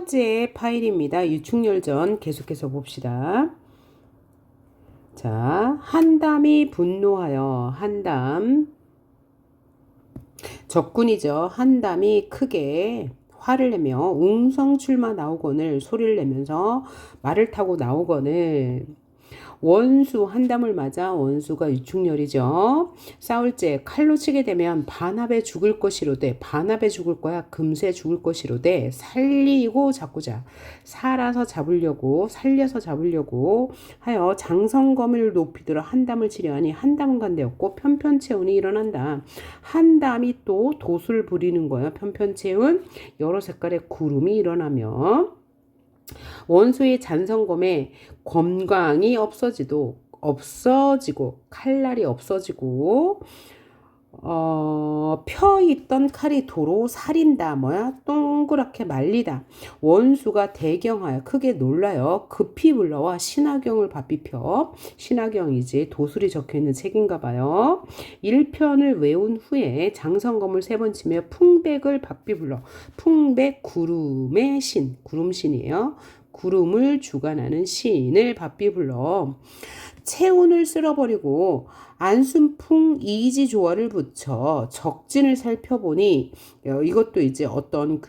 번째 파일입니다. 유충열전 계속해서 봅시다. 자, 한담이 분노하여 한담 적군이죠. 한담이 크게 화를 내며 웅성출마 나오거늘 소리를 내면서 말을 타고 나오거늘 원수 한담을 맞아 원수가 유충렬이죠. 싸울째 칼로 치게 되면 반합에 죽을 것이로되 반합에 죽을 거야 금세 죽을 것이로되 살리고 잡고자 살아서 잡으려고 살려서 잡으려고 하여 장성검을 높이들어 한담을 치려 하니 한담은 간대었고 편편체운이 일어난다. 한담이 또 도술 부리는 거예요. 편편체운 여러 색깔의 구름이 일어나며 원수의 잔성검에 검광이 없어지고 칼날이 없어지고 펴있던 칼이 도로 살인다. 동그랗게 말리다. 원수가 대경하여 크게 놀라요. 급히 불러와 신하경을 바삐펴. 신하경이지 도술이 적혀있는 책인가 봐요. 1편을 외운 후에 장성검을 3번 치며 풍백을 바삐 불러. 풍백 구름의 신, 구름신이에요. 구름을 주관하는 신을 바삐 불러. 체운을 쓸어버리고 안순풍 이지조화를 붙여 적진을 살펴보니 이것도 이제 어떤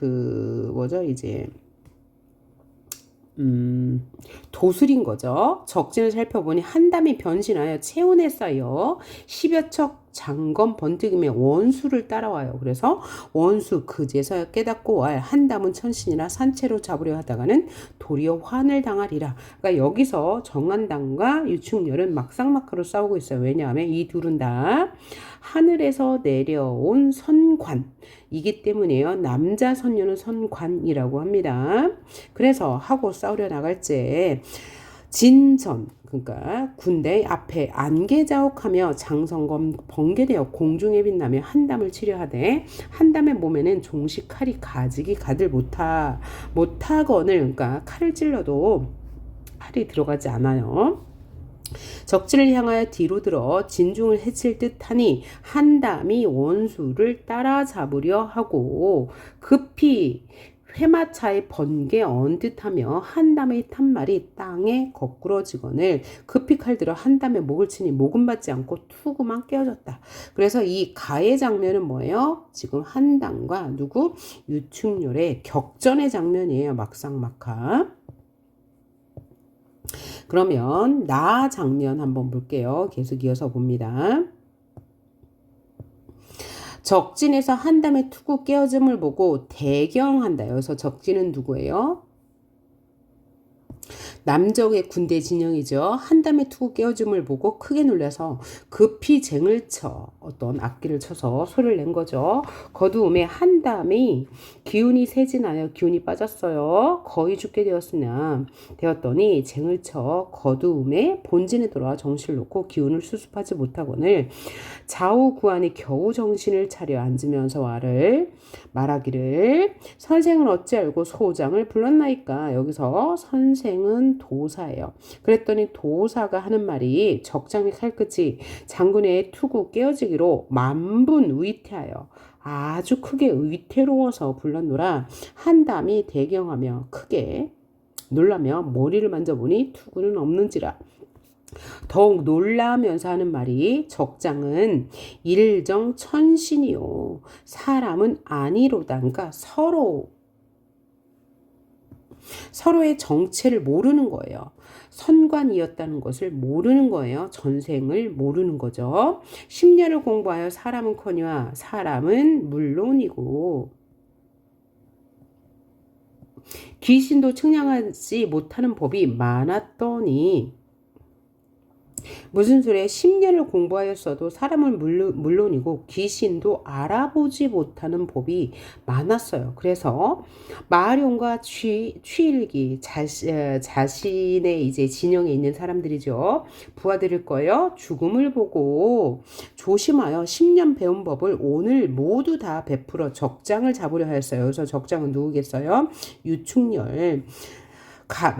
도술인 거죠. 적진을 살펴보니 한담이 변신하여 체온에 쌓여 10여 척 장검 번뜩이며 원수를 따라와요. 그래서 원수 그제서야 깨닫고 왈 한담은 천신이라 산채로 잡으려 하다가는 도리어 환을 당하리라. 그러니까 여기서 정한담과 유충렬은 막상막하로 싸우고 있어요. 왜냐하면 이 둘은 다 하늘에서 내려온 선관이기 때문에요. 남자 선녀는 선관이라고 합니다. 그래서 하고 싸우려 나갈 때 진전, 그러니까 군대 앞에 안개자욱하며 장성검 번개되어 공중에 빛나며 한담을 치려하되 한담의 몸에는 종식 칼이 가지기 가들 못하거늘, 그러니까 칼을 찔러도 칼이 들어가지 않아요. 적진을 향하여 뒤로 들어 진중을 해칠 듯하니 한담이 원수를 따라잡으려 하고 급히 회마차의 번개 언듯하며 한담의 탄말이 땅에 거꾸러지거늘 급히 칼들어 한담의 목을 치니 목은 받지 않고 투구만 깨어졌다. 그래서 이 가의 장면은 뭐예요? 지금 한담과 유충렬의 격전의 장면이에요. 막상막하. 그러면 나 장면 한번 볼게요. 계속 이어서 봅니다. 적진에서 한담의 투구 깨어짐을 보고 대경한다. 여기서 적진은 누구예요? 남적의 군대 진영이죠. 한담의 투구 깨어짐을 보고 크게 놀라서 급히 쟁을 쳐 어떤 악기를 쳐서 소리를 낸 거죠. 거두음에 한담이 기운이 세진하여 기운이 빠졌어요. 거의 죽게 되었더니 쟁을 쳐 거두음에 본진에 돌아와 정신을 놓고 기운을 수습하지 못하거늘 좌우 구안이 겨우 정신을 차려 앉으면서 말하기를 선생은 어찌 알고 소장을 불렀나이까. 여기서 선생은 도사예요. 그랬더니 도사가 하는 말이 적장의 칼끝이 장군의 투구 깨어지기로 만분 위태하여 아주 크게 위태로워서 불렀노라. 한담이 대경하며 크게 놀라며 머리를 만져보니 투구는 없는지라. 더욱 놀라면서 하는 말이 적장은 일정 천신이요 사람은 아니로다. 그러니까 서로의 정체를 모르는 거예요. 선관이었다는 것을 모르는 거예요. 전생을 모르는 거죠. 10년을 공부하여 사람은커녕 사람은 물론이고 귀신도 측량하지 못하는 법이 많았더니 무슨 소리에 10년을 공부하였어도 사람은 물론이고 귀신도 알아보지 못하는 법이 많았어요. 그래서 마룡과 취일기 자신의 이제 진영에 있는 사람들이죠. 부하들일 거예요. 죽음을 보고 조심하여 10년 배운 법을 오늘 모두 다 베풀어 적장을 잡으려 하였어요. 그래서 적장은 누구겠어요? 유충렬.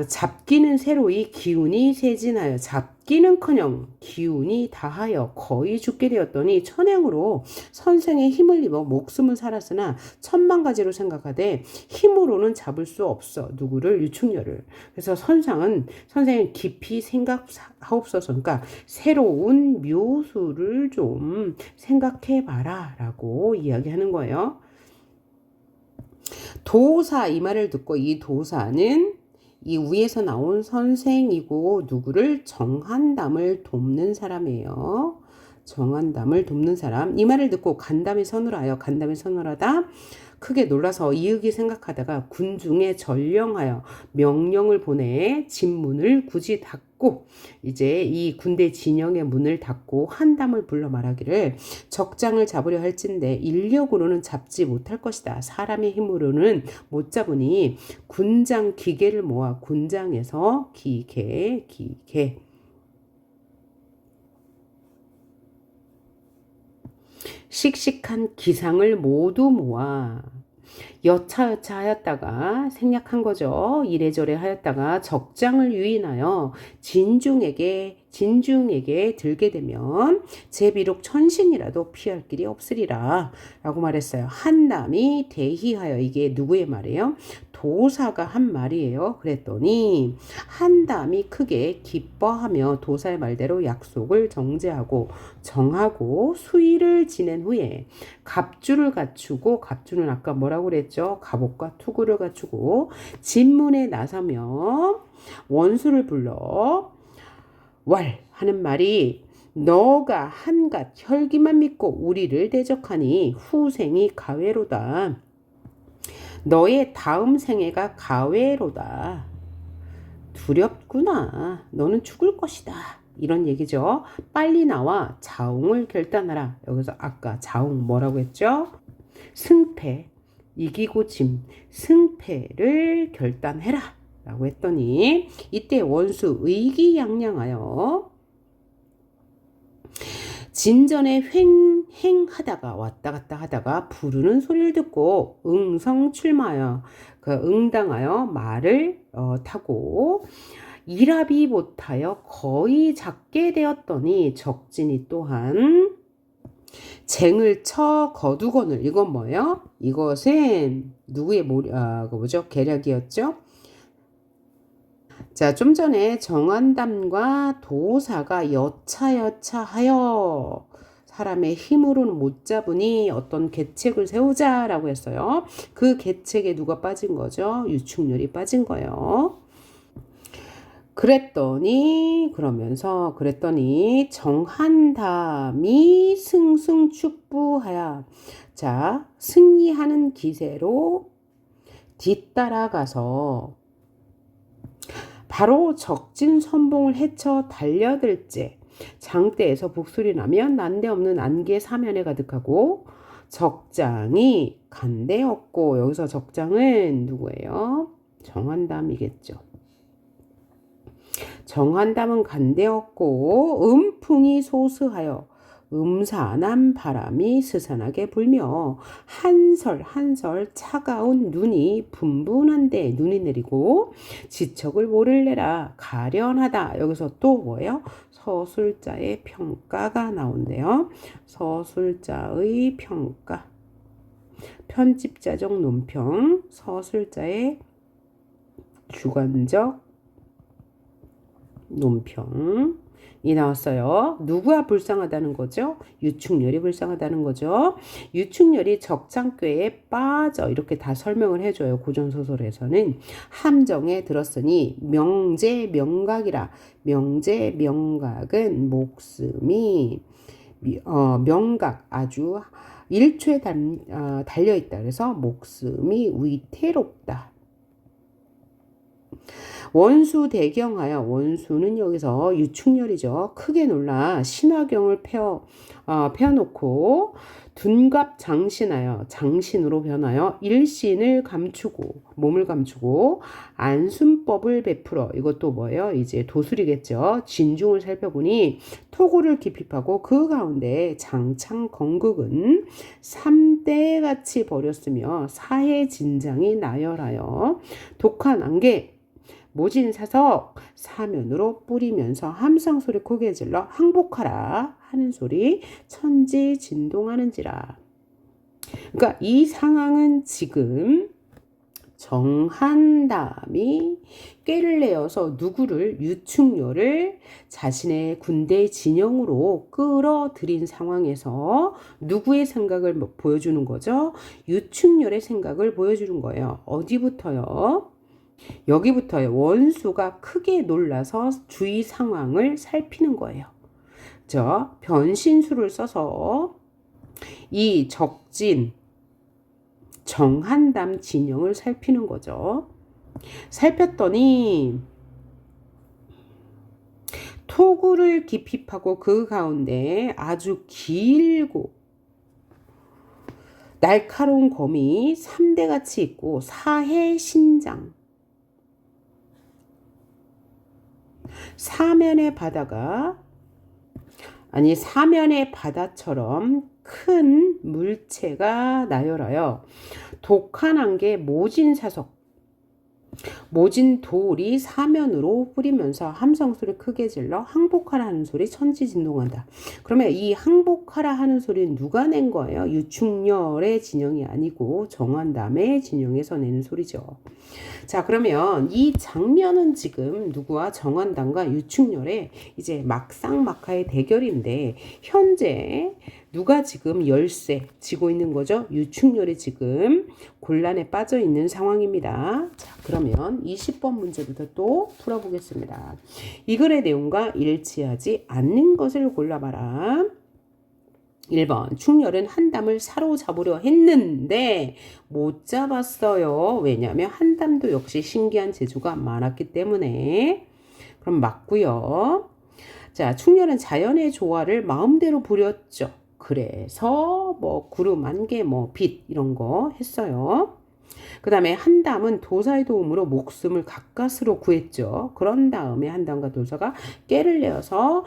잡기는 새로이 기운이 세진하여 잡기는커녕 기운이 다하여 거의 죽게 되었더니 천행으로 선생의 힘을 입어 목숨은 살았으나 천만 가지로 생각하되 힘으로는 잡을 수 없어 누구를 유충렬을. 그래서 선생은 깊이 생각하옵소서. 그러니까 새로운 묘수를 좀 생각해 봐라라고 이야기하는 거예요. 도사 이 말을 듣고 이 도사는 이 위에서 나온 선생이고 누구를 정한담을 돕는 사람이에요. 정한담을 돕는 사람. 이 말을 듣고 간담이 서늘하여 간담이 서늘하다 크게 놀라서 이윽이 생각하다가 군중에 전령하여 명령을 보내 진문을 굳이 닫고 이제 이 군대 진영의 문을 닫고 한담을 불러 말하기를 적장을 잡으려 할진대 인력으로는 잡지 못할 것이다. 사람의 힘으로는 못 잡으니 군장 기계를 모아 군장에서 기계 씩씩한 기상을 모두 모아 여차여차 하였다가 생략한 거죠. 이래저래 하였다가 적장을 유인하여 진중에게 들게 되면 제 비록 천신이라도 피할 길이 없으리라 라고 말했어요. 한남이 대희하여 이게 누구의 말이에요? 도사가 한 말이에요. 그랬더니 한담이 크게 기뻐하며 도사의 말대로 약속을 정하고 수의를 지낸 후에 갑주를 갖추고 갑주는 아까 뭐라고 그랬죠? 갑옷과 투구를 갖추고 진문에 나서며 원수를 불러 왈 하는 말이 너가 한갓 혈기만 믿고 우리를 대적하니 후생이 가외로다. 너의 다음 생애가 가외로다. 두렵구나. 너는 죽을 것이다. 이런 얘기죠. 빨리 나와 자웅을 결단하라. 여기서 아까 자웅 뭐라고 했죠? 승패, 이기고 짐, 승패를 결단해라 라고 했더니 이때 원수 의기양양하여 진전에 횡행하다가 왔다 갔다 하다가 부르는 소리를 듣고 응성출마하여 응당하여 말을 타고 일합이 못하여 거의 작게 되었더니 적진이 또한 쟁을 쳐 거두거늘. 이건 뭐예요? 이것은 누구의 계략이었죠? 자, 좀 전에 정한담과 도사가 여차여차하여 사람의 힘으로는 못 잡으니 어떤 계책을 세우자라고 했어요. 그 계책에 누가 빠진 거죠? 유충렬이 빠진 거예요. 그랬더니 정한담이 승승축부하야. 자, 승리하는 기세로 뒤따라가서 바로 적진 선봉을 헤쳐 달려들째 장대에서 북소리 나면 난데없는 안개 사면에 가득하고 적장이 간데없고. 여기서 적장은 누구예요? 정한담이겠죠. 정한담은 간데없고 음풍이 소스하여 음산한 바람이 스산하게 불며 한설 차가운 눈이 분분한데 눈이 내리고 지척을 모를래라 가련하다. 여기서 또 뭐예요? 서술자의 평가가 나온대요. 서술자의 평가, 편집자적 논평, 서술자의 주관적 논평이 나왔어요. 누가 불쌍하다는 거죠? 유충렬이 불쌍하다는 거죠. 유충렬이 적장꾀에 빠져 이렇게 다 설명을 해줘요. 고전소설에서는 함정에 들었으니 명제명각이라. 명제명각은 목숨이 명각 아주 일초에 달려있다. 그래서 목숨이 위태롭다. 원수 대경하여. 원수는 여기서 유충렬이죠. 크게 놀라 신화경을 펴놓고 둔갑 장신하여 장신으로 변하여 일신을 감추고 몸을 감추고 안순법을 베풀어. 이것도 뭐예요? 이제 도술이겠죠. 진중을 살펴보니 토구를 깊이 파고 그 가운데 장창 건국은 3대같이 버렸으며 사해 진장이 나열하여 독한 안개 모진사석 사면으로 뿌리면서 함성소리 크게 질러 항복하라 하는 소리 천지진동하는지라. 그러니까 이 상황은 지금 정한담이 꾀를 내어서 누구를 유충녀를 자신의 군대 진영으로 끌어들인 상황에서 누구의 생각을 보여주는 거죠? 유충녀의 생각을 보여주는 거예요. 어디부터요? 여기부터요. 원수가 크게 놀라서 주위 상황을 살피는 거예요. 변신수를 써서 이 적진 정한담 진영을 살피는 거죠. 살폈더니 토구를 깊이 파고 그 가운데 아주 길고 날카로운 검이 3대같이 있고 사해 신장 사면의 바다처럼 큰 물체가 나열하여 독한 안개 모진 돌이 사면으로 뿌리면서 함성소리 크게 질러 항복하라 하는 소리 천지진동한다. 그러면 이 항복하라 하는 소리는 누가 낸 거예요? 유충렬의 진영이 아니고 정한담의 진영에서 내는 소리죠. 자, 그러면 이 장면은 지금 누구와 정한담과 유충렬의 이제 막상막하의 대결인데 현재 누가 지금 열세 지고 있는 거죠? 유충렬이 지금 곤란에 빠져 있는 상황입니다. 자, 그러면 20번 문제부터 또 풀어보겠습니다. 이 글의 내용과 일치하지 않는 것을 골라봐라. 1번 충렬은 한담을 사로잡으려 했는데 못 잡았어요. 왜냐하면 한담도 역시 신기한 재주가 많았기 때문에. 그럼 맞고요. 자, 충렬은 자연의 조화를 마음대로 부렸죠. 그래서 구름 안개 빛 이런 거 했어요. 그 다음에 한담은 도사의 도움으로 목숨을 가까스로 구했죠. 그런 다음에 한담과 도사가 꾀를 내어서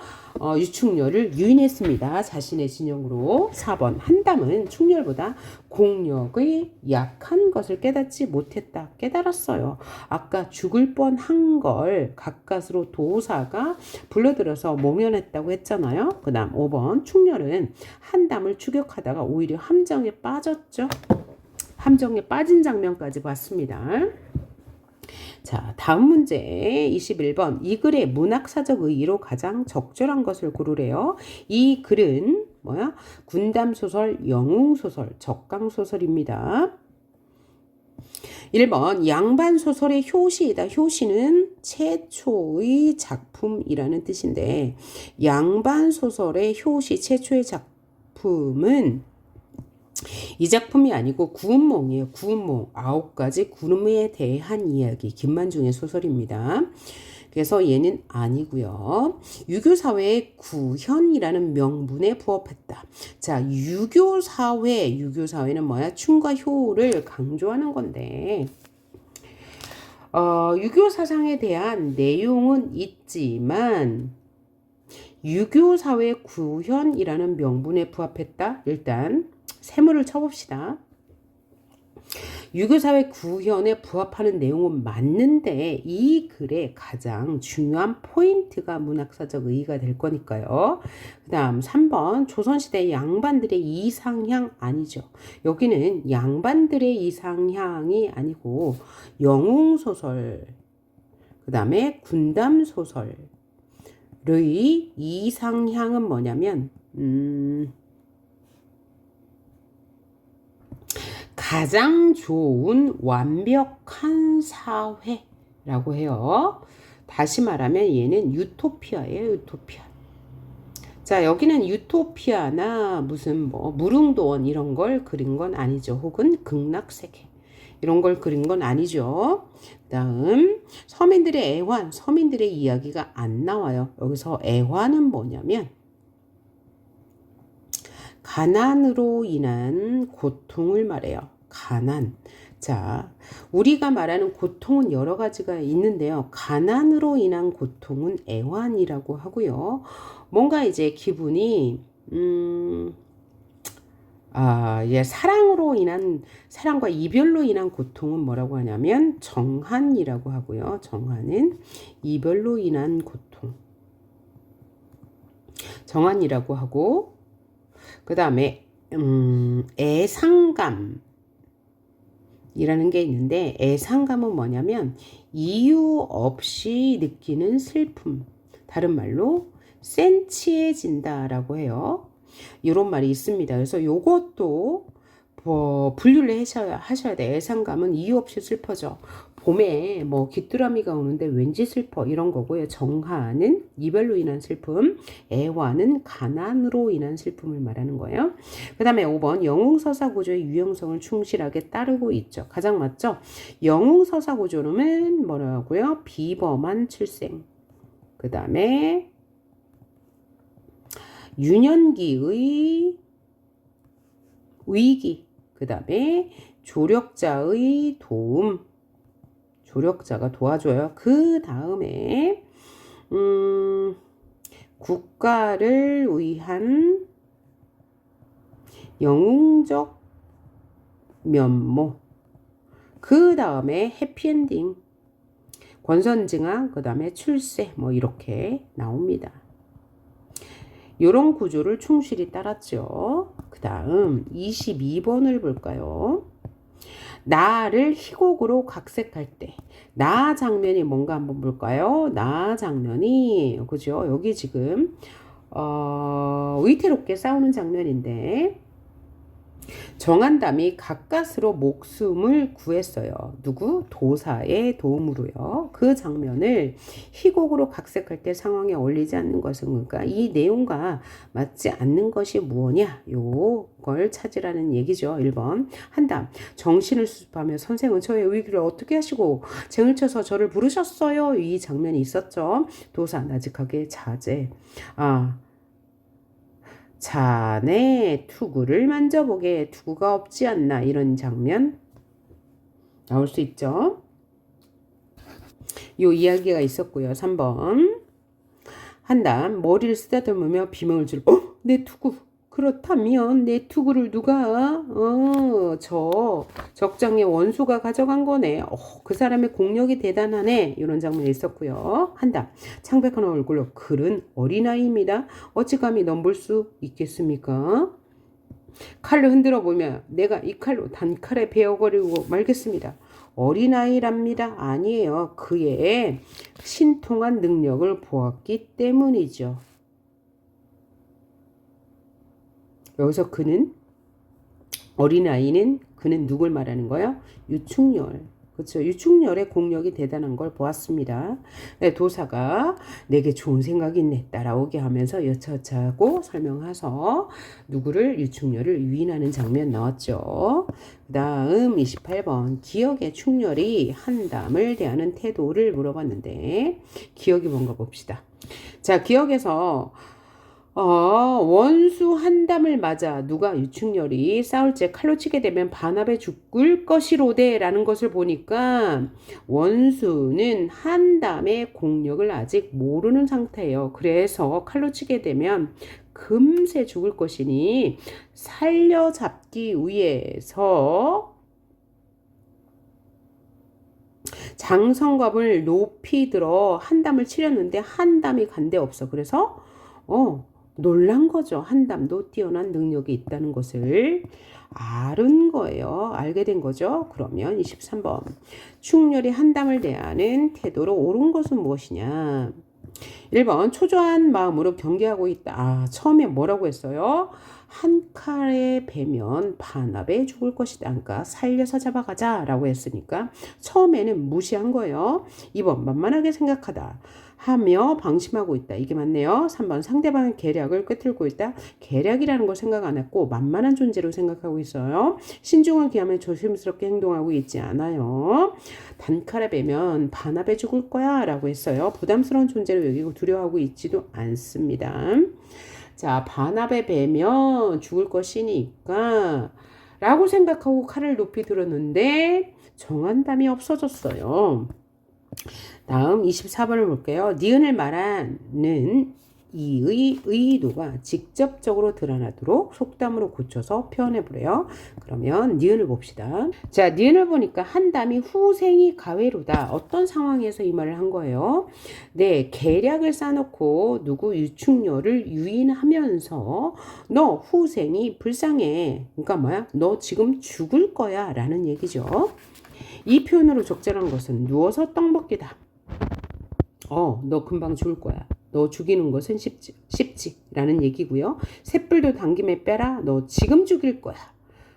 유충렬을 유인했습니다. 자신의 진영으로. 4번 한담은 충렬보다 공력의 약한 것을 깨닫지 못했다. 깨달았어요. 아까 죽을 뻔한 걸 가까스로 도사가 불러들여서 모면했다고 했잖아요. 그 다음 5번 충렬은 한담을 추격하다가 오히려 함정에 빠졌죠. 함정에 빠진 장면까지 봤습니다. 자, 다음 문제 21번. 이 글의 문학사적 의의로 가장 적절한 것을 고르래요. 이 글은 군담소설, 영웅소설, 적강소설입니다. 1번 양반소설의 효시이다. 효시는 최초의 작품이라는 뜻인데 양반소설의 효시 최초의 작품은 이 작품이 아니고 구운몽이에요. 구운몽 9가지 구름에 대한 이야기 김만중의 소설입니다. 그래서 얘는 아니고요. 유교사회의 구현이라는 명분에 부합했다. 자, 유교사회는 춤과 효를 강조하는 건데 유교 사상에 대한 내용은 있지만 유교사회 구현이라는 명분에 부합했다. 일단 세모를 쳐봅시다. 유교사회 구현에 부합하는 내용은 맞는데 이 글의 가장 중요한 포인트가 문학사적 의의가 될 거니까요. 그 다음 3번 조선시대 양반들의 이상향 아니죠. 여기는 양반들의 이상향이 아니고 영웅소설 그 다음에 군담소설의 이상향은 뭐냐면 가장 좋은 완벽한 사회라고 해요. 다시 말하면 얘는 유토피아예요. 유토피아. 자, 여기는 유토피아나 무슨 무릉도원 이런 걸 그린 건 아니죠. 혹은 극락세계 이런 걸 그린 건 아니죠. 다음 서민들의 애환, 서민들의 이야기가 안 나와요. 여기서 애환은 뭐냐면 가난으로 인한 고통을 말해요. 가난. 자, 우리가 말하는 고통은 여러 가지가 있는데요. 가난으로 인한 고통은 애환이라고 하고요. 뭔가 이제 기분이 예, 사랑과 이별로 인한 고통은 뭐라고 하냐면 정한이라고 하고요. 정한은 이별로 인한 고통. 정한이라고 하고, 그 다음에, 애상감이라는 게 있는데, 애상감은 뭐냐면 이유 없이 느끼는 슬픔. 다른 말로, 센치해진다라고 해요. 이런 말이 있습니다. 그래서 요것도 분류를 하셔야 돼. 애상감은 이유 없이 슬퍼져. 봄에 뭐 귀뚜라미가 오는데 왠지 슬퍼 이런 거고요. 정화는 이별로 인한 슬픔, 애화는 가난으로 인한 슬픔을 말하는 거예요. 그 다음에 5번 영웅서사 구조의 유형성을 충실하게 따르고 있죠. 가장 맞죠? 영웅서사 구조는 뭐라고요? 비범한 출생. 그 다음에 유년기의 위기, 그 다음에 조력자의 도움, 조력자가 도와줘요. 그 다음에 국가를 위한 영웅적 면모, 그 다음에 해피엔딩, 권선징악, 그 다음에 출세, 뭐 이렇게 나옵니다. 이런 구조를 충실히 따랐죠. 그 다음 22번을 볼까요? 나를 희곡으로 각색할 때, 나 장면이 뭔가 한번 볼까요? 나 장면이, 그죠? 여기 지금, 위태롭게 싸우는 장면인데, 정한담이 가까스로 목숨을 구했어요. 누구? 도사의 도움으로요. 그 장면을 희곡으로 각색할 때 상황에 어울리지 않는 것은 그러니까 이 내용과 맞지 않는 것이 무엇이냐? 요걸 찾으라는 얘기죠. 1번. 한담. 정신을 수습하며 선생은 저의 위기를 어떻게 하시고 쟁을 쳐서 저를 부르셨어요. 이 장면이 있었죠. 도사 나직하게 자제. 자네 투구를 만져보게 투구가 없지 않나 이런 장면 나올 수 있죠. 요 이야기가 있었고요. 3번 한담 머리를 쓰다듬으며 비명을 지르고 내 투구 그렇다면 내 투구를 누가 저 적장의 원수가 가져간 거네. 그 사람의 공력이 대단하네. 이런 장면이 있었고요. 한담 창백한 얼굴로 글은 어린아이입니다. 어찌 감히 넘볼 수 있겠습니까? 칼을 흔들어 보면 내가 이 칼로 단칼에 베어버리고 말겠습니다. 어린아이랍니다. 아니에요. 그의 신통한 능력을 보았기 때문이죠. 여기서 어린아이는 그는 누굴 말하는 거예요? 유충렬. 그렇죠. 유충렬의 공력이 대단한 걸 보았습니다. 네, 도사가 내게 좋은 생각이 있네 따라오게 하면서 여차하고 설명해서 누구를 유충렬을 유인하는 장면 나왔죠. 그 다음 28번 기억의 충렬이 한담을 대하는 태도를 물어봤는데 기억이 뭔가 봅시다. 자, 기억에서 원수 한담을 맞아 누가 유충렬이 싸울지 칼로 치게 되면 반합에 죽을 것이로되라는 것을 보니까 원수는 한담의 공력을 아직 모르는 상태예요. 그래서 칼로 치게 되면 금세 죽을 것이니 살려잡기 위해서 장성갑을 높이 들어 한담을 치렸는데 한담이 간데 없어. 그래서 놀란 거죠. 한담도 뛰어난 능력이 있다는 것을 알은 거예요. 알게 된 거죠. 그러면 23번 충렬이 한담을 대하는 태도로 옳은 것은 무엇이냐? 1번 초조한 마음으로 경계하고 있다. 처음에 뭐라고 했어요? 한 칼에 베면 반합에 죽을 것이다. 그러니까 살려서 잡아가자 라고 했으니까 처음에는 무시한 거예요. 2번 만만하게 생각하다. 하며 방심하고 있다. 이게 맞네요. 3번 상대방의 계략을 꿰뚫고 있다. 계략이라는 걸 생각 안 했고 만만한 존재로 생각하고 있어요. 신중을 기하며 조심스럽게 행동하고 있지 않아요. 단칼에 베면 반합에 죽을 거야 라고 했어요. 부담스러운 존재로 여기고 두려워하고 있지도 않습니다. 자, 반합에 베면 죽을 것이니까 라고 생각하고 칼을 높이 들었는데 정한담이 없어졌어요. 다음 24번을 볼게요. 니은을 말하는 이의 의도가 직접적으로 드러나도록 속담으로 고쳐서 표현해보래요. 그러면 니은을 봅시다. 자, 니은을 보니까 한담이 후생이 가외로다. 어떤 상황에서 이 말을 한 거예요? 네, 계략을 쌓아놓고 누구 유충녀를 유인하면서 너 후생이 불쌍해. 그러니까 뭐야? 너 지금 죽을 거야 라는 얘기죠. 이 표현으로 적절한 것은 누워서 떡 먹기다. 너 금방 죽을 거야. 너 죽이는 것은 쉽지 라는 얘기고요. 쇳불도 당김에 빼라. 너 지금 죽일 거야.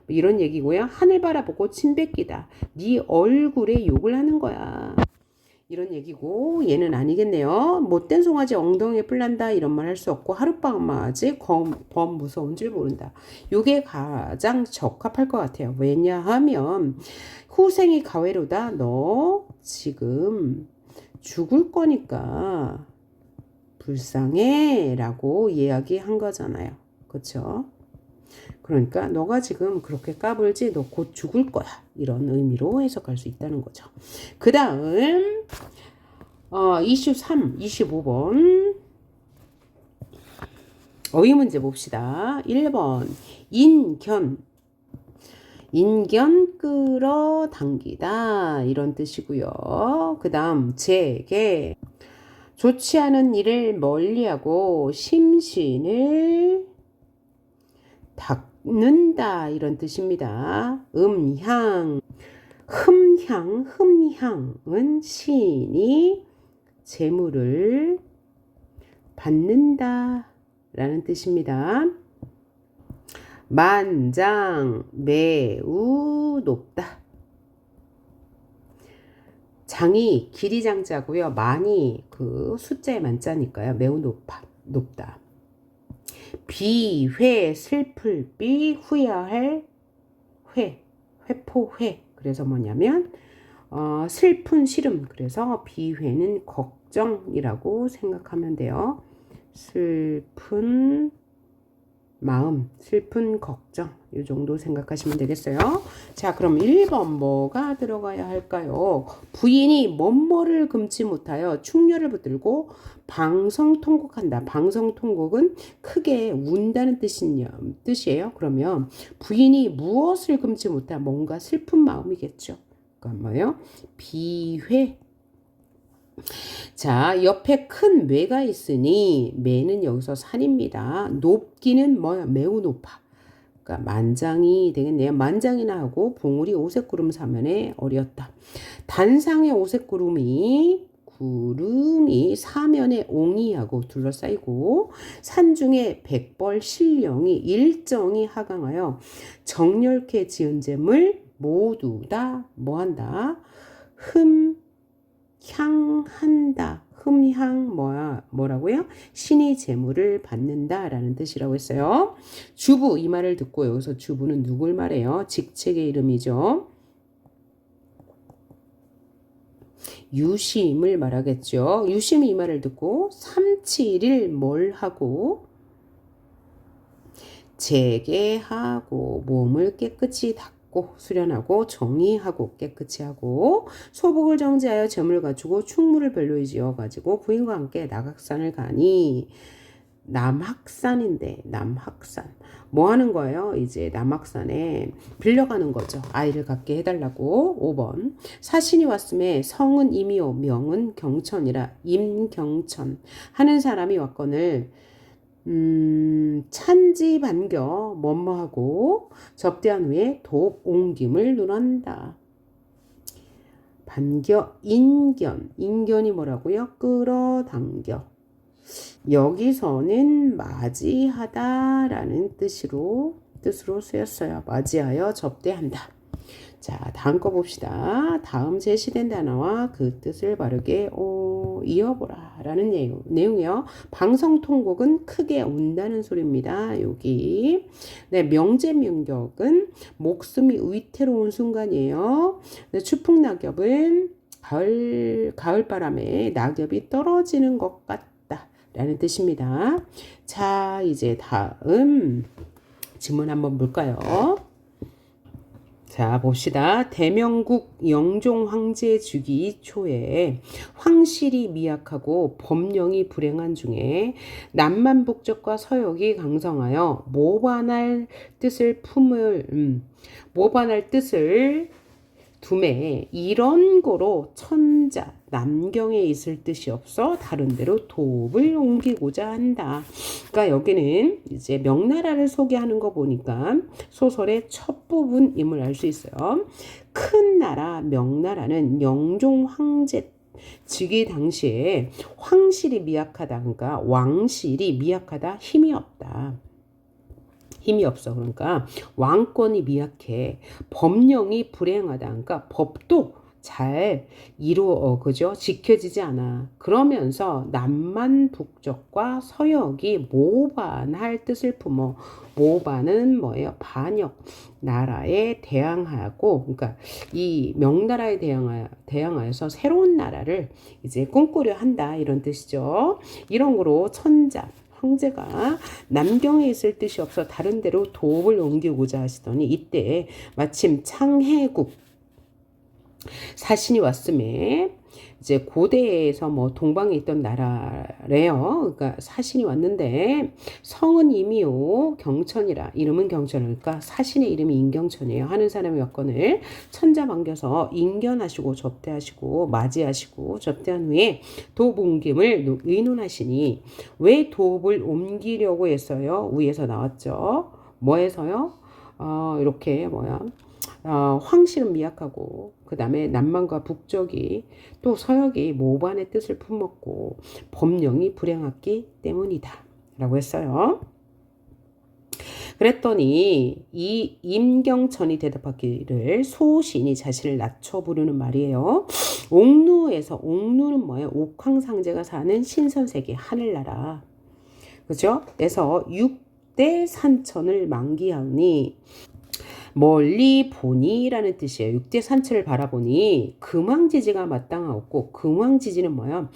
이런 얘기고요. 하늘 바라보고 침 뱉기다. 네 얼굴에 욕을 하는 거야. 이런 얘기고 얘는 아니겠네요. 못된 송아지 엉덩이에 뿔 난다 이런 말 할 수 없고 하룻밤맞이 범 무서운 줄 모른다. 이게 가장 적합할 것 같아요. 왜냐하면 후생이 가외로다. 너 지금 죽을 거니까 불쌍해 라고 이야기한 거잖아요. 그렇죠? 그러니까 너가 지금 그렇게 까불지 너 곧 죽을 거야. 이런 의미로 해석할 수 있다는 거죠. 그 다음 이슈 3, 25번 어휘 문제 봅시다. 1번 인견 끌어당기다 이런 뜻이고요. 그 다음 재개 좋지 않은 일을 멀리하고 심신을 닦는다 이런 뜻입니다. 흠향은 시인이 재물을 받는다 라는 뜻입니다. 만장 매우 높다. 장이 길이 장자고요. 만이 그 숫자의 만자니까요. 매우 높다. 비회 슬플 비 후회할 회포회. 그래서 뭐냐면 슬픈 시름. 그래서 비회는 걱정이라고 생각하면 돼요. 슬픈 마음, 슬픈 걱정 이 정도 생각하시면 되겠어요. 자, 그럼 1번 뭐가 들어가야 할까요? 부인이 뭐뭐를 금치 못하여 충녀를 붙들고 방성통곡한다. 방성통곡은 크게 운다는 뜻이에요. 그러면 부인이 무엇을 금치 못하? 뭔가 슬픈 마음이겠죠. 그러니까 뭐예요? 비회. 자, 옆에 큰 매가 있으니 매는 여기서 산입니다. 높기는 뭐야? 매우 높아. 그러니까 만장이 되겠네요. 만장이나 하고 봉우리 오색구름 사면에 어렸다. 단상의 오색구름이 사면에 옹이하고 둘러싸이고 산중에 백벌 신령이 일정이 하강하여 정렬케 지은 잼을 모두 다 뭐한다? 향한다. 뭐라고요? 신이 재물을 받는다라는 뜻이라고 했어요. 주부 이 말을 듣고 여기서 주부는 누굴 말해요? 직책의 이름이죠. 유심을 말하겠죠. 유심이 이 말을 듣고 삼칠일 뭘 하고 재개하고 몸을 깨끗이 닦고 수련하고 정의하고 깨끗이 하고 소복을 정지하여 점을 갖추고 충무를 별로히 지어가지고 부인과 함께 낙악산을 가니 남학산인데 남학산 뭐 하는 거예요? 이제 남학산에 빌려가는 거죠. 아이를 갖게 해달라고. 5번 사신이 왔음에 성은 임이요 명은 경천이라 임경천 하는 사람이 왔거늘 찬지 반겨 뭐뭐하고 접대한 후에 돕 옮김을 논한다. 반겨 인견이 뭐라고요? 끌어당겨. 여기서는 맞이하다라는 뜻으로 쓰였어요. 맞이하여 접대한다. 자, 다음 거 봅시다. 다음 제시된 단어와 그 뜻을 바르게 이어보라 라는 내용이요. 방성통곡은 크게 운다는 소리입니다. 여기. 네, 명제명격은 목숨이 위태로운 순간이에요. 네, 추풍낙엽은 가을바람에 낙엽이 떨어지는 것 같다 라는 뜻입니다. 자, 이제 다음 지문 한번 볼까요? 자, 봅시다. 대명국 영종 황제 주기 초에 황실이 미약하고 법령이 불행한 중에 남만북적과 서역이 강성하여 모반할 뜻을 두매 이런 거로 천자 남경에 있을 뜻이 없어 다른 데로 도읍을 옮기고자 한다. 그러니까 여기는 이제 명나라를 소개하는 거 보니까 소설의 첫 부분임을 알 수 있어요. 큰 나라 명나라는 영종 황제 즉위 당시에 황실이 미약하다. 그러니까 왕실이 미약하다. 힘이 없다. 힘이 없어. 그러니까 왕권이 미약해. 법령이 불행하다. 그러니까 법도 잘 그죠? 지켜지지 않아. 그러면서 남만 북적과 서역이 모반할 뜻을 품어. 모반은 뭐예요? 반역. 나라에 대항하고, 그러니까 이 명나라에 대항하여서 새로운 나라를 이제 꿈꾸려 한다. 이런 뜻이죠. 이런 거로 천자. 황제가 남경에 있을 뜻이 없어 다른 데로 도읍을 옮기고자 하시더니 이때 마침 창해국 사신이 왔음에 이제 고대에서 뭐 동방에 있던 나라래요. 그러니까 사신이 왔는데 성은 임이요 경천이라 이름은 경천이니까 사신의 이름이 임경천이에요. 하는 사람의 여건을 천자만겨서 인견하시고 접대하시고 맞이하시고 접대한 후에 도읍 옮김을 의논하시니 왜 도읍을 옮기려고 했어요? 위에서 나왔죠. 뭐해서요? 이렇게 황실은 미약하고 그 다음에 남만과 북적이 또 서역이 모반의 뜻을 품었고 법령이 불행했기 때문이다 라고 했어요. 그랬더니 이 임경천이 대답하기를 소신이 자신을 낮춰 부르는 말이에요. 옥루는 뭐예요? 옥황상제가 사는 신선세계 하늘나라. 그죠? 그래서 6대 산천을 만기하니 멀리 보니라는 뜻이에요. 6대 산천을 바라보니 금왕지지가 마땅하고 금왕지지는 뭐야?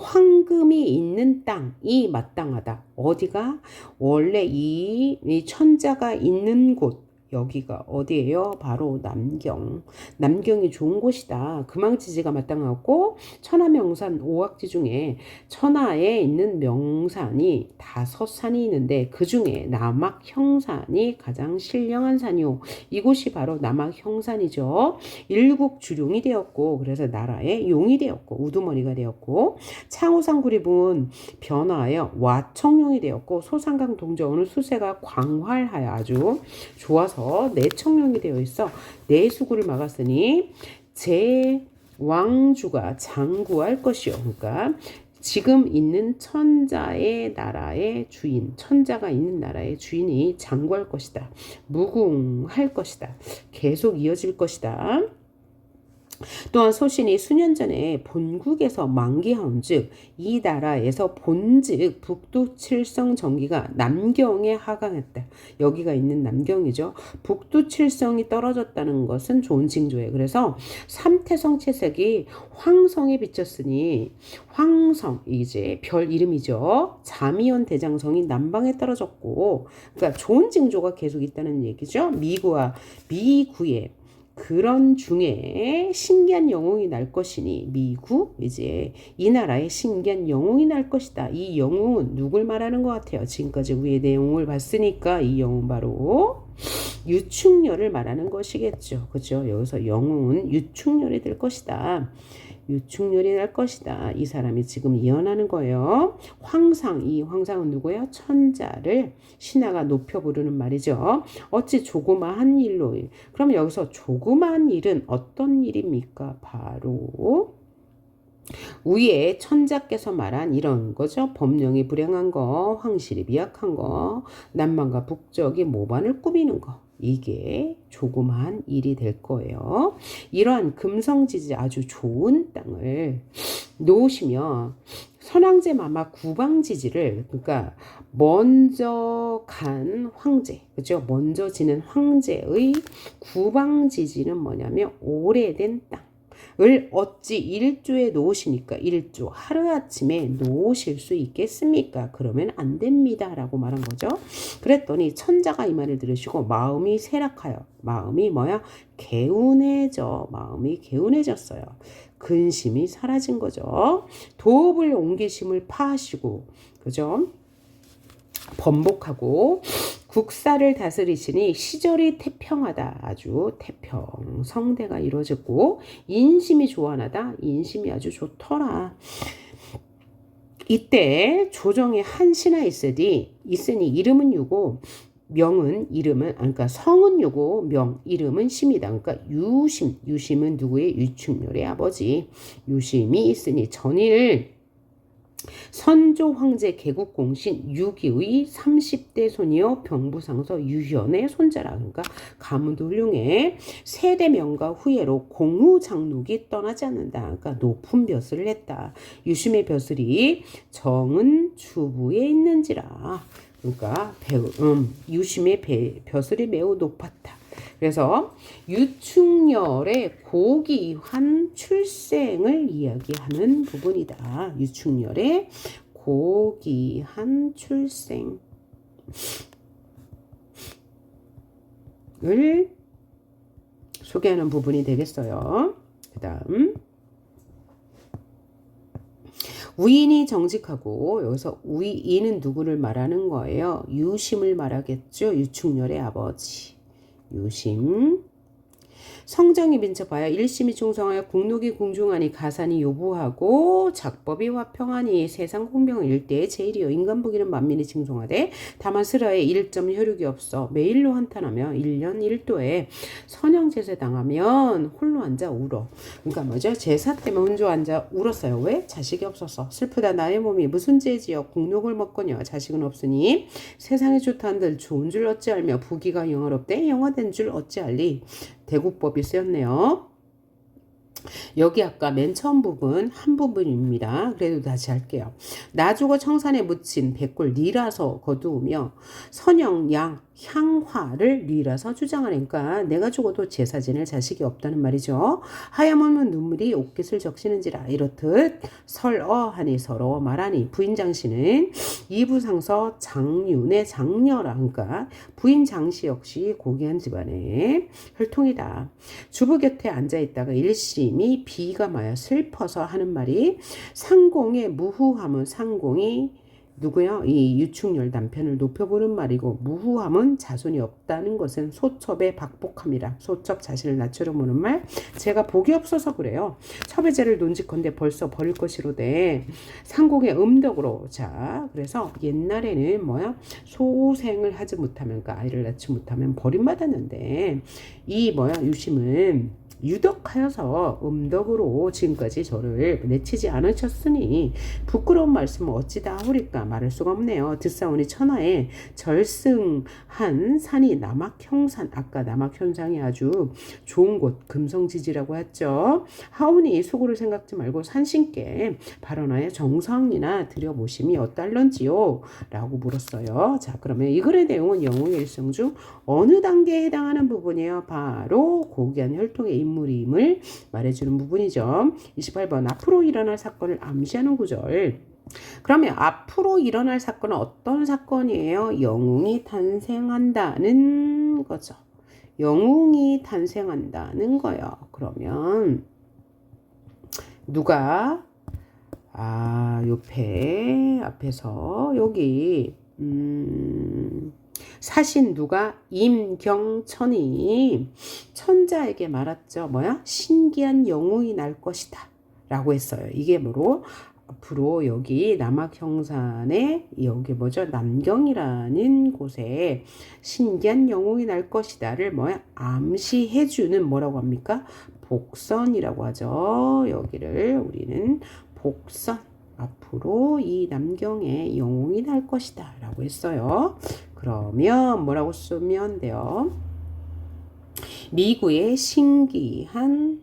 황금이 있는 땅이 마땅하다. 어디가? 원래 이 천자가 있는 곳. 여기가 어디예요? 바로 남경. 남경이 좋은 곳이다. 금왕지지가 마땅하고 천하명산 5악지 중에 천하에 있는 명산이 5산이 있는데 그 중에 남악형산이 가장 신령한 산이요. 이곳이 바로 남악형산이죠. 일국주룡이 되었고 그래서 나라의 용이 되었고 우두머리가 되었고 창호상 구립은 변화하여 와청룡이 되었고 소상강 동저우는 수세가 광활하여 아주 좋아서 내청룡이 되어 있어 내수구를 막았으니 제 왕주가 장구할 것이요. 그러니까 지금 있는 천자의 나라의 주인, 천자가 있는 나라의 주인이 장구할 것이다. 무궁할 것이다. 계속 이어질 것이다. 또한 소신이 수년 전에 본국에서 만기하온 즉 이 나라에서 본즉 북두칠성 정기가 남경에 하강했다. 여기가 있는 남경이죠. 북두칠성이 떨어졌다는 것은 좋은 징조예요. 그래서 삼태성 채색이 황성에 비쳤으니 황성 이제 별 이름이죠. 자미연 대장성이 남방에 떨어졌고 그러니까 좋은 징조가 계속 있다는 얘기죠. 미구의 그런 중에 신기한 영웅이 날 것이니 미국 이제 이 나라에 신기한 영웅이 날 것이다. 이 영웅은 누굴 말하는 것 같아요? 지금까지 위의 내용을 봤으니까 이 영웅 바로 유충렬을 말하는 것이겠죠. 그죠? 여기서 영웅은 유충렬이 될 것이다. 유충렬이 날 것이다. 이 사람이 지금 예언하는 거예요. 이 황상은 누구예요? 천자를 신하가 높여 부르는 말이죠. 어찌 조그마한 일로 그럼 여기서 조그마한 일은 어떤 일입니까? 바로 위에 천자께서 말한 이런 거죠. 법령이 불행한 거, 황실이 미약한 거, 남만과 북적이 모반을 꾸미는 거. 이게 조그마한 일이 될 거예요. 이러한 금성지지 아주 좋은 땅을 놓으시면 선왕제 마마 구방지지를 그러니까 먼저 간 황제 그죠? 먼저 지는 황제의 구방지지는 뭐냐면 오래된 땅. 을 어찌 일조에 놓으시니까 일조 하루아침에 놓으실 수 있겠습니까? 그러면 안 됩니다 라고 말한 거죠. 그랬더니 천자가 이 말을 들으시고 마음이 쇠락하여 마음이 뭐야? 마음이 개운해졌어요. 근심이 사라진 거죠. 도읍을 옮기심을 파하시고 그죠? 번복하고 국사를 다스리시니 시절이 태평하다. 아주 태평 성대가 이루어졌고 인심이 조안하다. 인심이 아주 좋더라. 이때 조정에 한 신하 있으니 이름은 유고 명은 이름은 그러니까 성은 유고 명 이름은 심이다. 그러니까 유심은 누구의? 유충렬의 아버지. 유심이 있으니 전일 선조 황제 개국공신 유기의 30대 손이요 병부상서 유현의 손자라. 그러니까 가문도 훌륭해. 세대 명가 후예로 공후장록이 떠나지 않는다. 그러니까 높은 벼슬을 했다. 유심의 벼슬이 정은 주부에 있는지라. 그러니까 유심의 벼슬이 매우 높았다. 그래서 유충렬의 고귀한 출생을 이야기하는 부분이다. 유충렬의 고귀한 출생을 소개하는 부분이 되겠어요. 그 다음 우인이 정직하고 여기서 우인은 누구를 말하는 거예요? 유심을 말하겠죠. 유충렬의 아버지. 유심. 성정이 빈첩하여 일심이 충성하여 국록이 궁중하니 가산이 요구하고 작법이 화평하니 세상 공병을 일대에 제일이요 인간부기는 만민이 징송하되 다만 스라에 일점 혈육이 없어 매일로 한탄하며 1년 1도에 선형제세 당하면 홀로 앉아 울어. 그러니까 뭐죠? 제사 때문에 혼자 앉아 울었어요. 왜? 자식이 없어서. 슬프다 나의 몸이 무슨 죄지여 국록을 먹거니와 자식은 없으니 세상에 좋다한들 좋은 줄 어찌 알며 부기가 영화롭대 영화된 줄 어찌 알리. 대구법이 쓰였네요. 여기 아까 맨 처음 부분 한 부분입니다. 그래도 다시 할게요. 나주고 청산에 묻힌 백골 니라서 거두으며 선영 양 향화를 니라서 주장하니까 내가 죽어도 제사 지낼 자식이 없다는 말이죠. 하야머는 눈물이 옷깃을 적시는지라. 이렇듯 설어하니 서러워 말하니 부인 장씨는 이부상서 장윤의 장녀라. 그러니까 부인 장씨 역시 고귀한 집안의 혈통이다. 주부 곁에 앉아있다가 일심이 비가 마여 슬퍼서 하는 말이 상공의 무후함은 상공이 누구요? 이 유충렬 남편을 높여보는 말이고 무후함은 자손이 없다는 것은 소첩의 박복함이라. 소첩 자신을 낮추려 보는 말. 제가 복이 없어서 그래요. 첩의제를 논직컨대 벌써 버릴 것이로되 상공의 음덕으로. 자 그래서 옛날에는 뭐야? 소생을 하지 못하면 그러니까 아이를 낳지 못하면 버림받았는데 이 뭐야? 유심은 유덕하여서 음덕으로 지금까지 저를 내치지 않으셨으니 부끄러운 말씀을 어찌다 하오리까. 말할 수가 없네요. 듣사오니 천하에 절승한 산이 남악형산. 아까 남악현상이 아주 좋은 곳 금성지지라고 했죠. 하오니 속으로 생각지 말고 산신께 발언하여 정성이나 드려보심이 어떨런지요? 라고 물었어요. 자 그러면 이 글의 내용은 영웅의 일성 중 어느 단계에 해당하는 부분이에요? 바로 고귀한 혈통의 인물임을 말해주는 부분이죠. 28번 앞으로 일어날 사건을 암시하는 구절. 그러면 앞으로 일어날 사건은 어떤 사건이에요? 영웅이 탄생한다는 거죠. 영웅이 탄생한다는 거예요. 그러면 누가 옆에 앞에서 여기 사신 누가? 임경천이 천자에게 말했죠. 뭐야? 신기한 영웅이 날 것이다 라고 했어요. 이게 뭐로? 앞으로 여기 남악형산에 여기 뭐죠? 남경이라는 곳에 신기한 영웅이 날 것이다를 뭐야? 암시해주는 뭐라고 합니까? 복선이라고 하죠. 여기를 우리는 복선. 앞으로 이 남경에 영웅이 날 것이다 라고 했어요. 그러면 뭐라고 쓰면 돼요? 미구의 신기한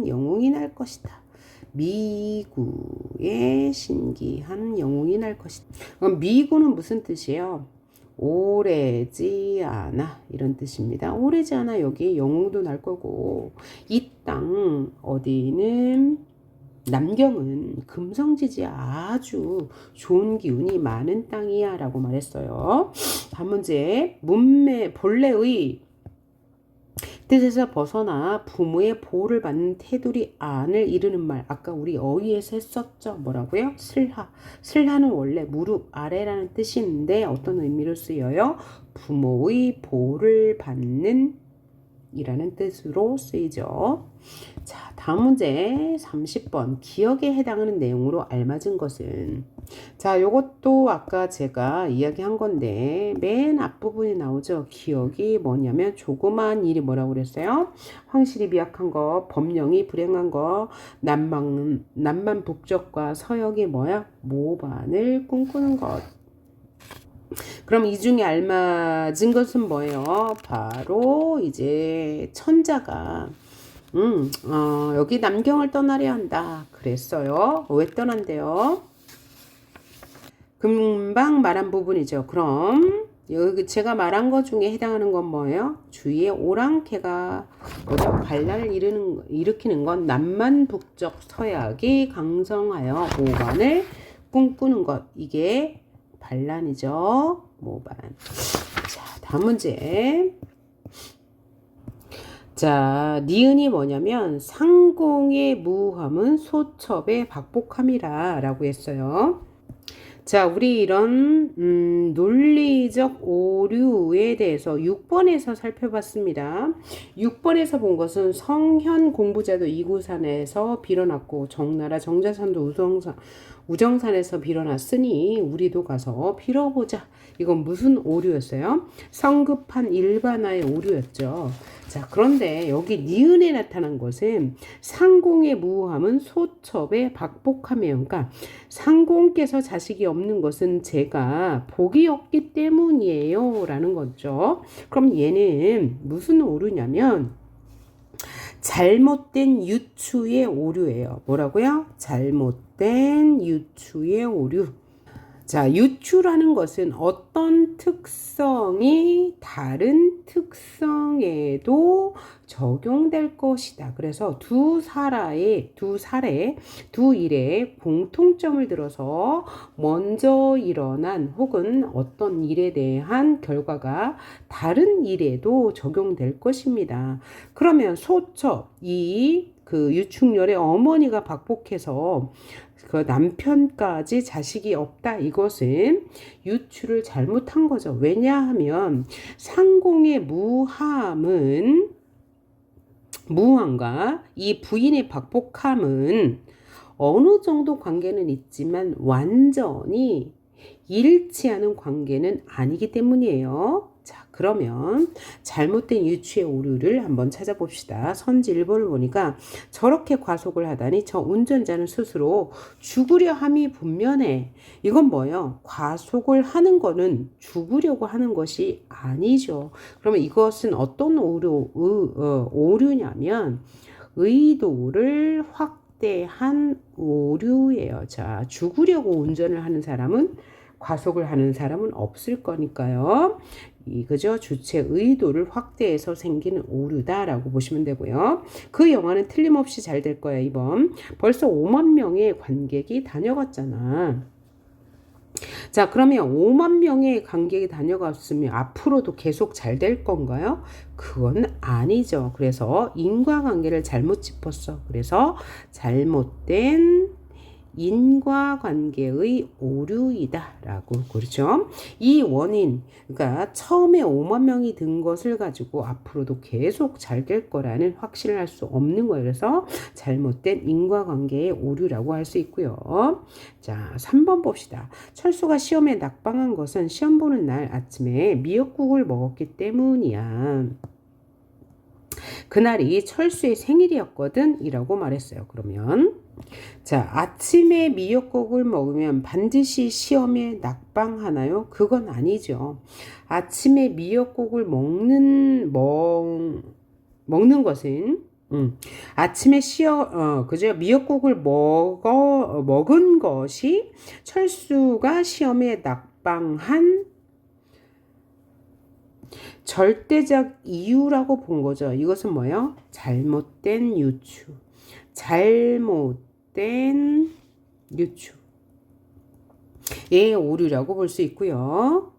영웅이 날 것이다. 미구의 신기한 영웅이 날 것이다. 그럼 미구는 무슨 뜻이에요? 오래지 않아 이런 뜻입니다. 오래지 않아 여기 영웅도 날 거고 이 땅 어디는 남경은 금성지지 아주 좋은 기운이 많은 땅이야 라고 말했어요. 다음 문제. 문매 본래의 뜻에서 벗어나 부모의 보호를 받는 테두리 안을 이르는 말. 아까 우리 어휘에서 했었죠. 뭐라고요? 슬하. 슬하는 원래 무릎 아래라는 뜻이 있는데 어떤 의미로 쓰여요? 부모의 보호를 받는 이라는 뜻으로 쓰이죠. 자, 다음 문제 30번. 기억에 해당하는 내용으로 알맞은 것은? 자, 요것도 아까 제가 이야기한 건데 맨 앞부분이 나오죠. 기억이 뭐냐면 조그마한 일이 뭐라고 그랬어요? 황실이 미약한 거, 법령이 불행한 거, 남만 북적과 서역이 뭐야? 모반을 꿈꾸는 것. 그럼 이 중에 알맞은 것은 뭐예요? 바로 이제 천자가 여기 남경을 떠나려 한다 그랬어요. 왜 떠난대요? 금방 말한 부분이죠. 그럼 여기 제가 말한 것 중에 해당하는 건 뭐예요? 주위에 오랑캐가 뭐죠? 반란을 일으키는 건 남만 북적 서약이 강성하여 모반을 꿈꾸는 것. 이게 반란이죠. 모반. 자, 다음 문제. 자, 니은이 뭐냐면 상공의 무함은 소첩의 박복함이라 라고 했어요. 자, 우리 이런 논리적 오류에 대해서 6번에서 살펴봤습니다. 6번에서 본 것은 성현 공부자도 이구산에서 빌어났고 정나라 정자산도 우정산에서 빌어났으니 우리도 가서 빌어보자. 이건 무슨 오류였어요? 성급한 일반화의 오류였죠. 자, 그런데 여기 니은에 나타난 것은 상공의 무함은 소첩의 박복함이에요. 그러니까 상공께서 자식이 없는 것은 제가 복이 없기 때문이에요 라는 거죠. 그럼 얘는 무슨 오류냐면 잘못된 유추의 오류예요. 뭐라고요? 잘못된 유추의 오류. 자, 유추라는 것은 어떤 특성이 다른 특성에도 적용될 것이다. 그래서 두 일에 공통점을 들어서 먼저 일어난 혹은 어떤 일에 대한 결과가 다른 일에도 적용될 것입니다. 그러면 소첩, 그 유축열의 어머니가 박복해서 그 남편까지 자식이 없다. 이것은 유추를 잘못한 거죠. 왜냐하면 상공의 무함과 이 부인의 박복함은 어느 정도 관계는 있지만 완전히 일치하는 관계는 아니기 때문이에요. 자, 그러면 잘못된 유추의 오류를 한번 찾아봅시다. 선지 1번을 보니까 저렇게 과속을 하다니 저 운전자는 스스로 죽으려 함이 분명해. 이건 뭐예요? 과속을 하는 거는 죽으려고 하는 것이 아니죠. 그러면 이것은 어떤 오류냐면 의도를 확대한 오류예요. 자, 죽으려고 운전을 하는 사람은 과속을 하는 사람은 없을 거니까요. 그죠? 주체 의도를 확대해서 생기는 오류다라고 보시면 되고요. 그 영화는 틀림없이 잘 될 거야, 이번. 벌써 5만 명의 관객이 다녀갔잖아. 자, 그러면 5만 명의 관객이 다녀갔으면 앞으로도 계속 잘 될 건가요? 그건 아니죠. 그래서 인과관계를 잘못 짚었어. 그래서 잘못된 인과관계의 오류이다 라고 그렇죠. 이 원인, 그러니까 처음에 5만 명이 든 것을 가지고 앞으로도 계속 잘 될 거라는 확신을 할 수 없는 거예요. 그래서 잘못된 인과관계의 오류라고 할 수 있고요. 자, 3번 봅시다. 철수가 시험에 낙방한 것은 시험 보는 날 아침에 미역국을 먹었기 때문이야. 그날이 철수의 생일이었거든 이라고 말했어요. 그러면 자, 아침에 미역국을 먹으면 반드시 시험에 낙방하나요? 그건 아니죠. 아침에 미역국을 먹는 것은 아침에 그죠? 미역국을 먹은 것이 철수가 시험에 낙방한 절대적 이유라고 본 거죠. 이것은 뭐예요? 잘못된 유추. 잘못된 유추. 의 오류라고 볼 수 있고요.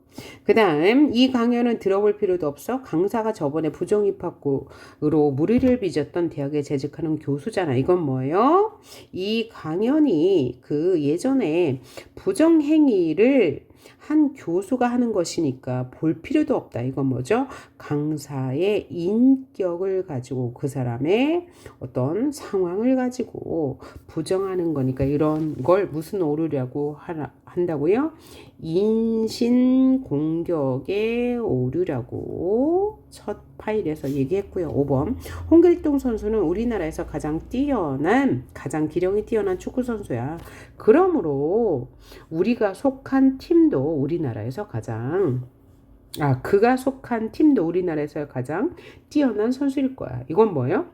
그 다음 이 강연은 들어볼 필요도 없어. 강사가 저번에 부정입학으로 무리를 빚었던 대학에 재직하는 교수잖아. 이건 뭐예요? 이 강연이 그 예전에 부정행위를 한 교수가 하는 것이니까 볼 필요도 없다. 이건 뭐죠? 강사의 인격을 가지고 그 사람의 어떤 상황을 가지고 부정하는 거니까 이런 걸 무슨 오류라고 한다고요? 인신공격의 오류라고 첫 파일에서 얘기했고요. 5번 홍길동 선수는 우리나라에서 가장 기량이 뛰어난 축구 선수야. 그러므로 우리가 속한 팀도 우리나라에서 그가 속한 팀도 우리나라에서 가장 뛰어난 선수일 거야. 이건 뭐예요?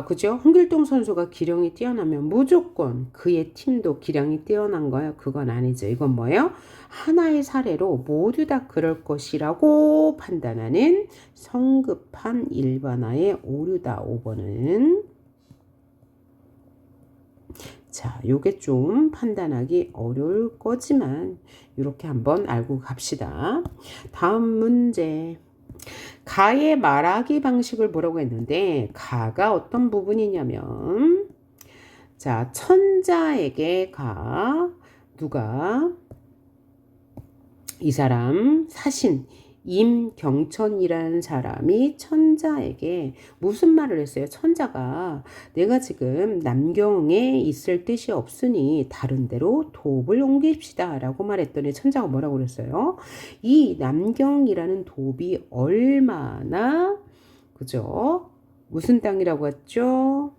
그죠? 홍길동 선수가 기량이 뛰어나면 무조건 그의 팀도 기량이 뛰어난 거예요. 그건 아니죠. 이건 뭐예요? 하나의 사례로 모두 다 그럴 것이라고 판단하는 성급한 일반화의 오류다. 5번은. 자, 요게 좀 판단하기 어려울 거지만 이렇게 한번 알고 갑시다. 다음 문제. 가의 말하기 방식을 보라고 했는데 가가 어떤 부분이냐면 자, 천자에게 누가 이 사람 사신 임경천이라는 사람이 천자에게 무슨 말을 했어요? 천자가 내가 지금 남경에 있을 뜻이 없으니 다른 데로 돕을 옮깁시다 라고 말했더니 천자가 뭐라고 그랬어요? 이 남경이라는 돕이 얼마나 그죠? 무슨 땅이라고 했죠?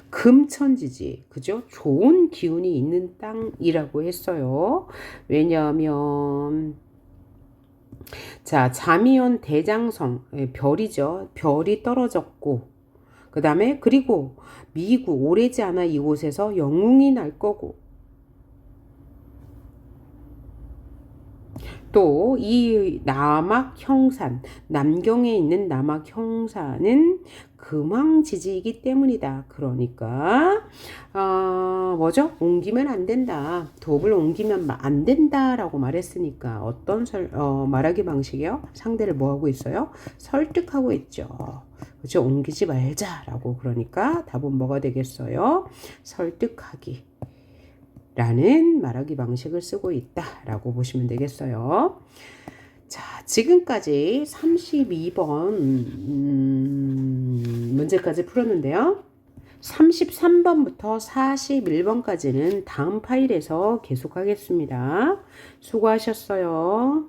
금천지지, 그죠? 좋은 기운이 있는 땅이라고 했어요. 왜냐하면 자, 자미연 대장성, 별이죠. 별이 떨어졌고, 그 다음에 그리고 미구 오래지 않아 이곳에서 영웅이 날 거고, 또 이 남악형산, 남경에 있는 남악형산은 금왕지지이기 때문이다. 그러니까 뭐죠? 옮기면 안 된다. 돕을 옮기면 안 된다라고 말했으니까 어떤 말하기 방식이요? 상대를 뭐 하고 있어요? 설득하고 있죠. 그렇죠? 옮기지 말자라고. 그러니까 답은 뭐가 되겠어요? 설득하기. 라는 말하기 방식을 쓰고 있다라고 보시면 되겠어요. 자, 지금까지 32번 문제까지 풀었는데요. 33번부터 41번까지는 다음 파일에서 계속하겠습니다. 수고하셨어요.